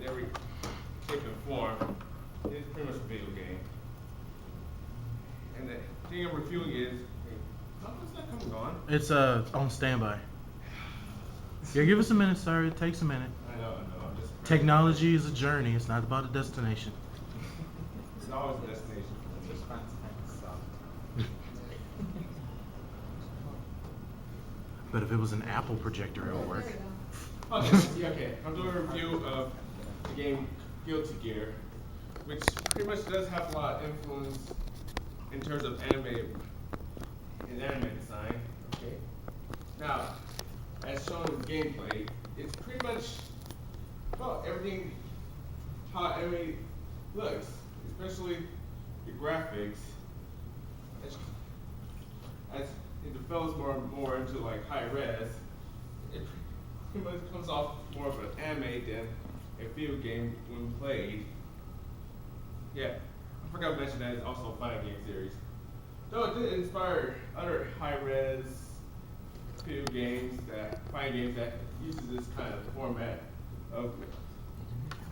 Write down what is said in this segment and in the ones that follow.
every shape and form. It's pretty much a video game. And the thing I'm reviewing is, hey, how is that coming on? It's on standby. Yeah, give us a minute, sir. It takes a minute. I know. I'm just Technology is a journey. It's not about a destination. It's always a destination. But if it was an Apple projector, it would work. Okay. I'm doing a review of the game Guilty Gear, which pretty much does have a lot of influence in terms of anime design. Okay. Now, as shown in gameplay, it's pretty much everything how anime looks, especially the graphics. As it develops more and more into like high res, it pretty much comes off more of an anime than a video game when played. Yeah, I forgot to mention that it's also a fighting game series. Though it did inspire other high res fighting games that uses this kind of format of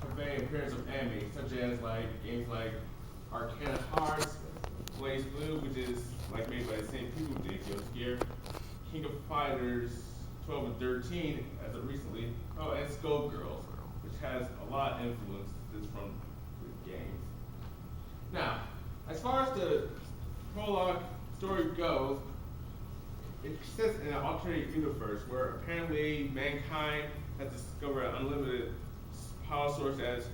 conveying appearance of anime, such as like games like Arcana Hearts, Blaze Blue, which is like made by the same people who did Guilty Gear, King of Fighters 12 and 13 as of recently, and Skullgirls, which has a lot of influences from the games. Now, as far as the prologue story goes, it sits in an alternate universe where apparently mankind has discovered an unlimited power source as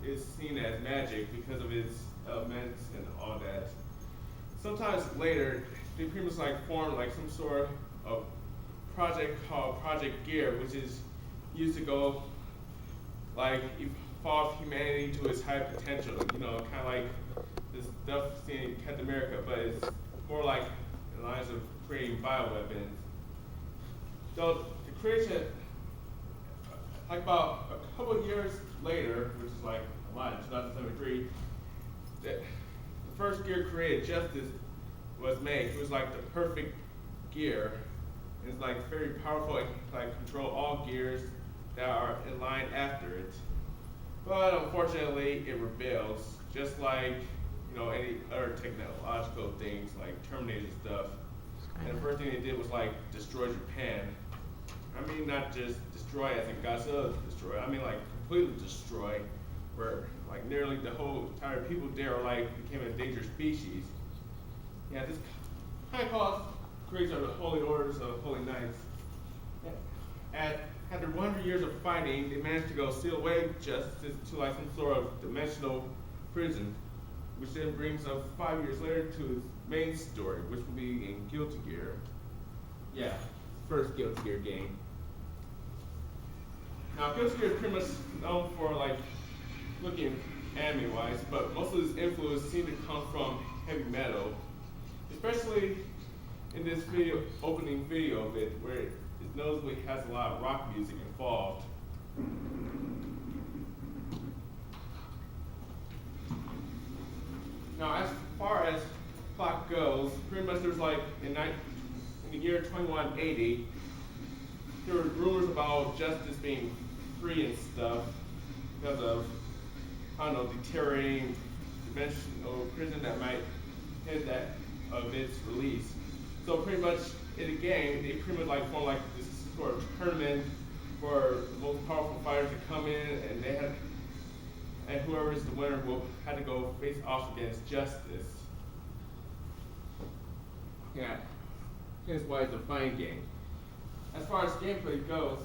is seen as magic because of its elements and all that. Sometimes later, they pretty much like form like some sort of project called Project Gear, which is used to go like evolve humanity to its high potential. Kind of like this stuff seen in Captain America, but it's more like the lines of creating bioweapons. So the creation, like about a couple of years later, which is like a lot in 2073, the first gear created, Justice, was made. It was like the perfect gear. It's like very powerful. It can like control all gears that are in line after it. But unfortunately, it rebels, just like any other technological things like Terminator stuff. And the first thing they did was like destroy Japan. I mean, not just destroy as in Godzilla destroy. I mean like completely destroy, where like nearly the whole entire people there like became an endangered species. Yeah, this kind of caused creation of the Holy Orders of Holy Knights. After 100 years of fighting, they managed to go steal away justice to like some sort of dimensional prison, which then brings us 5 years later to its main story, which will be in Guilty Gear. Yeah, first Guilty Gear game. Now, Guilty Gear is pretty much known for like looking anime-wise, but most of its influence seems to come from heavy metal, especially in this opening video of it, where it notably has a lot of rock music involved. Now, as far as plot goes, pretty much there's like in the year 2180, there were rumors about justice being free and stuff because of, deteriorating dimensional prison that might hit that of its release. So pretty much in the game, they pretty much like form like this sort of tournament for the most powerful fighters to come in, and whoever is the winner will have to go face off against justice. Yeah, here's why it's a fighting game. As far as gameplay goes,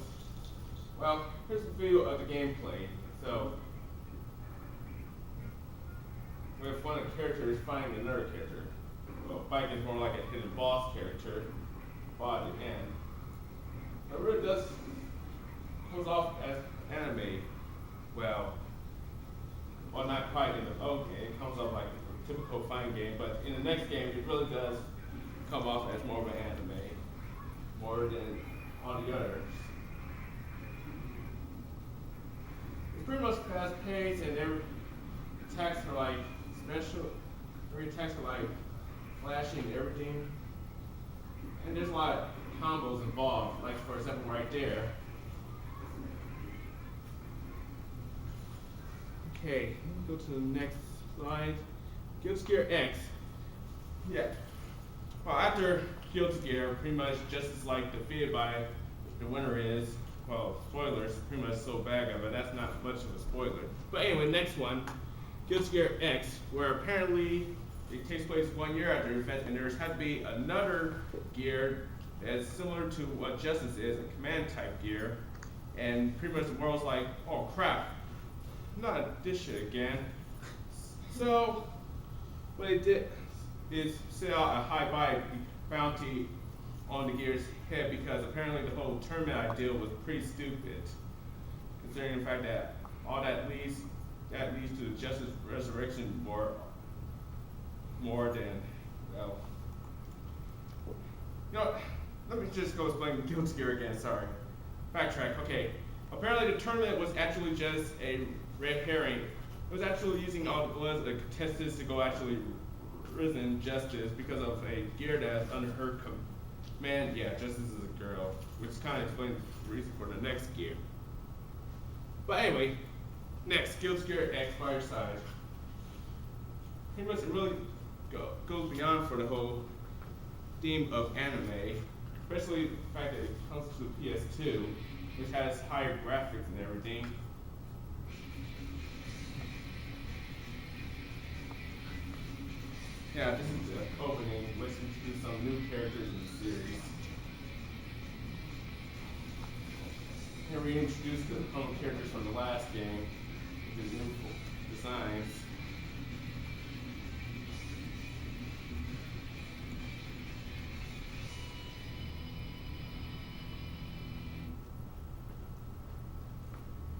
well, here's a video of the gameplay. So, we have one of the characters fighting another character. Well, fighting is more like a hidden boss character, by the end. It really does comes off as anime. Well, not quite in the old game. It comes off like a typical fighting game, but in the next game, it really does come off as more of an anime, more than all the others. It's pretty much fast paced, and every attacks are like special. Every attacks are like flashing and everything. And there's a lot of combos involved. Like for example, right there. Okay, go to the next slide. Guilty Gear X. Yeah. Well, after Guilty Gear, pretty much just as like defeated by the winner is, well, spoilers, pretty much so bad, but that's not much of a spoiler. But anyway, next one, Guilty Gear X, where apparently it takes place 1 year after the event, and there's had to be another gear that's similar to what Justice is, a command type gear, and pretty much the world's like, oh crap, not this shit again. So what they did is set out a high bounty on the gear's head because apparently the whole tournament idea was pretty stupid, considering the fact that all that leads to the Justice Resurrection more than, well, you know, let me just go explain Guilty Gear again, sorry. Backtrack, okay. Apparently the tournament was actually just a red herring. It was actually using all the blood of the contestants to go actually risen Justice because of a gear that's under her command. Yeah, Justice is a girl, which kind of explains the reason for the next gear. But anyway, next, Guilty Gear X Fireside. Pretty much it really goes beyond for the whole theme of anime, especially the fact that it comes to the PS2, which has higher graphics and everything. Yeah, this is the opening, which introduces some new characters in the series. Here we introduce the characters from the last game, with new designs.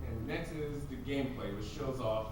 And next is the gameplay, which shows off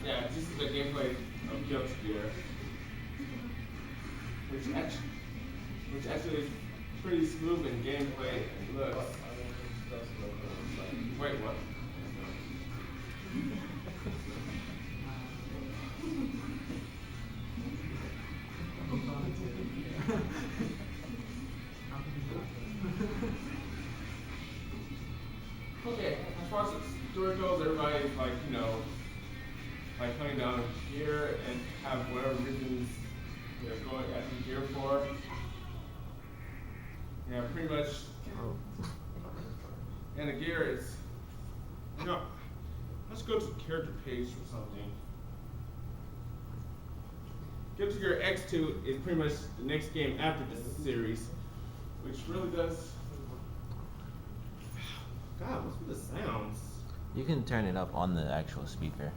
yeah, this is the gameplay of Guilty Gear, which actually is pretty smooth in gameplay and looks. Wait, what? Okay, as far as the story goes, everybody's like, you know, like coming down here and have whatever reasons they're going after here for. Yeah, pretty much. And the gear is, you know, let's go to the character page or something. Guilty Gear X2 is pretty much the next game after this series, which really does. God, what's with the sounds? You can turn it up on the actual speaker.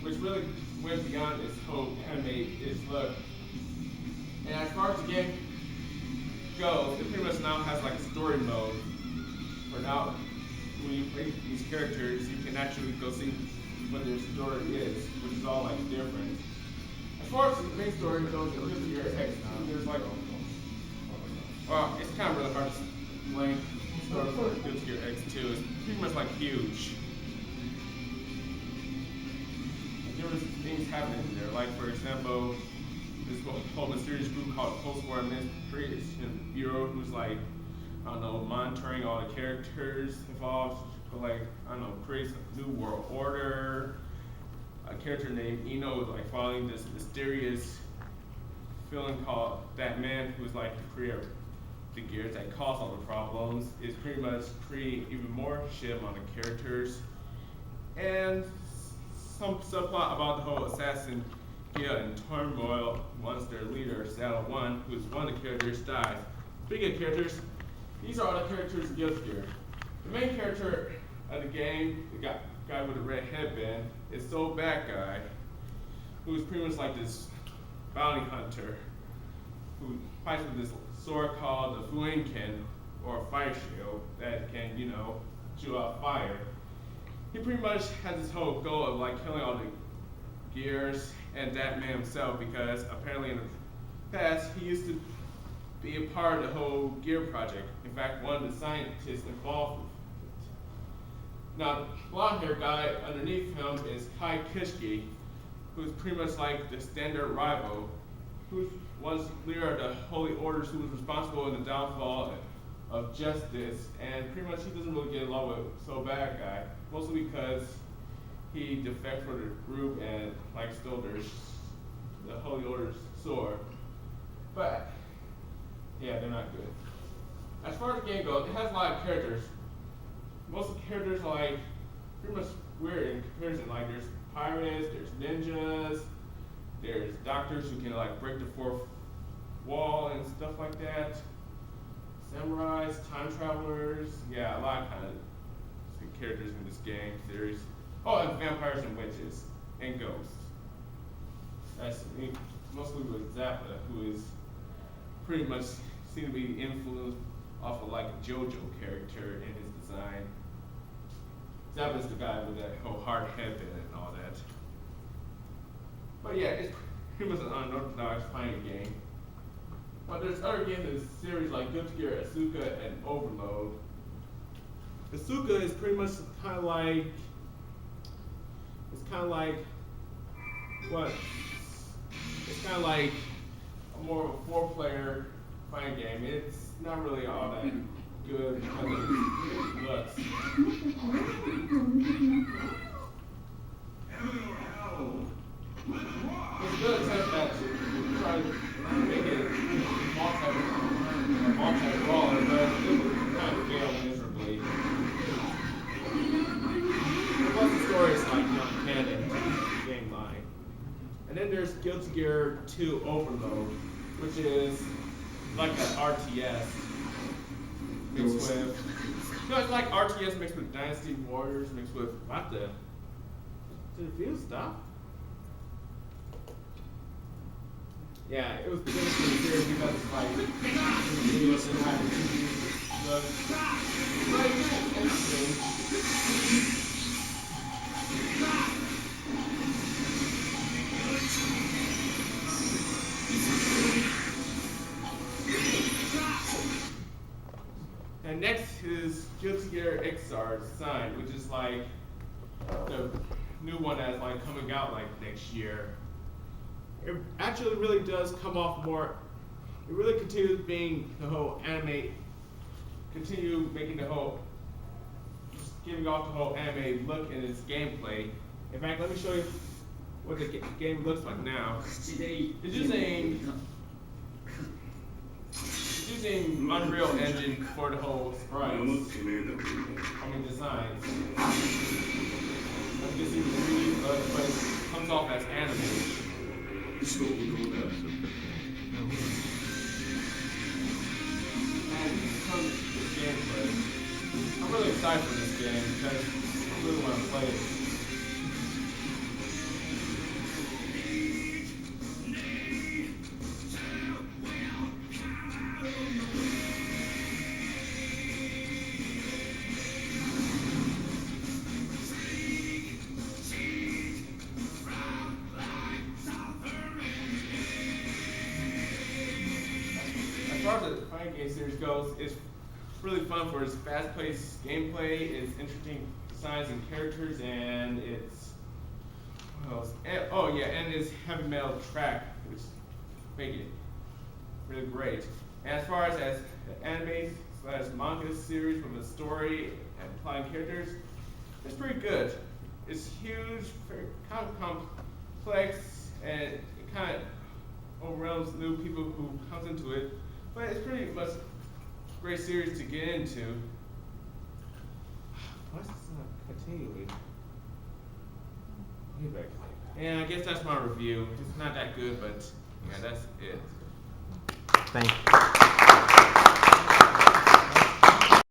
Which really went beyond its whole its look. And as far as the game goes, it pretty much now has like a story mode. Where now, when you play these characters, you can actually go see what their story is, which is all like different. As far as the main story goes, in Guilty Gear X, there's like, well, it's kind of really hard to explain. The story for Guilty Gear X2 is pretty much like huge. There was things happening there, like for example, this whole mysterious group called Post-War Administration Bureau, who's like, I don't know, monitoring all the characters involved, but like, I don't know, creates a new world order. A character named Eno is like following this mysterious villain called that man who's like the creator the gears that cause all the problems. It's pretty much creating even more shit on the characters. And some subplot about the whole assassin guild in turmoil once their leader, Saddle One, who's one of the characters, dies. Speaking of characters, these are all the characters in Guild Gear. The main character of the game, the guy with the red headband, is Soul Bad Guy, who's pretty much like this bounty hunter who fights with this sword called the Fuenken, or fire shield, that can, shoot out fire. He pretty much has this whole goal of like killing all the gears and that man himself, because apparently in the past he used to be a part of the whole gear project. In fact, one of the scientists involved with it. Now, the blonde haired guy underneath him is Kai Kishki, who's pretty much like the standard rival, who was leader of the Holy Orders, who was responsible in the downfall of justice, and pretty much he doesn't really get along with So Bad Guy, mostly because he defected for the group and like stole the Holy Order's sword. But yeah, they're not good. As far as the game goes, it has a lot of characters. Most of the characters are like pretty much weird in comparison. Like there's pirates, there's ninjas, there's doctors who can like break the fourth wall and stuff like that. Samurais, time travelers, yeah, a lot of kind of characters in this game series. Oh, and vampires and witches and ghosts. That's mostly with Zappa, who is pretty much seem to be influenced off of like a JoJo character in his design. Zappa's the guy with that whole hard headband and all that. But yeah, it's pretty much an unorthodox fighting game. But there's other games in this series like Guilty Gear, Asuka, and Overload. Asuka is pretty much kind of like, what? It's kind of like more of a 4-player fighting game. It's not really all that good because of its looks. It's a good attempt at trying to make it multi-brawler, but it would kind of fail miserably. Plus the story is like not canon game line. And then there's Guilty Gear 2 Overload, which is like an RTS mixed with, it's like RTS mixed with Dynasty Warriors mixed with, what the? Did the video stop? Yeah, it was the biggest in the series because it's like, videos and having but it's interesting. And next is Guilty Gear Xrd Sign, which is like the new one that's like coming out like next year. It actually really does come off more, it really continues being the whole anime, continue making the whole, just giving off the whole anime look in its gameplay. In fact, let me show you what the game looks like now. It's using Unreal Engine for the whole sprites. Designs. As you can see, the 3D, but it comes off as animated. And comes with gameplay. I'm really excited for this game because I really want to play it. As far as the fighting game series goes, it's really fun for its fast-paced gameplay, its interesting designs and characters, and its what else? And its heavy metal track, which make it really great. And as far as the anime/manga series with a story and plotting characters, it's pretty good. It's huge, very kind of complex, and it kind of overwhelms new people who comes into it. But it's pretty much great series to get into. Why is this not continuing? Way back. And I guess that's my review. It's not that good, but yeah, that's it. Thank you.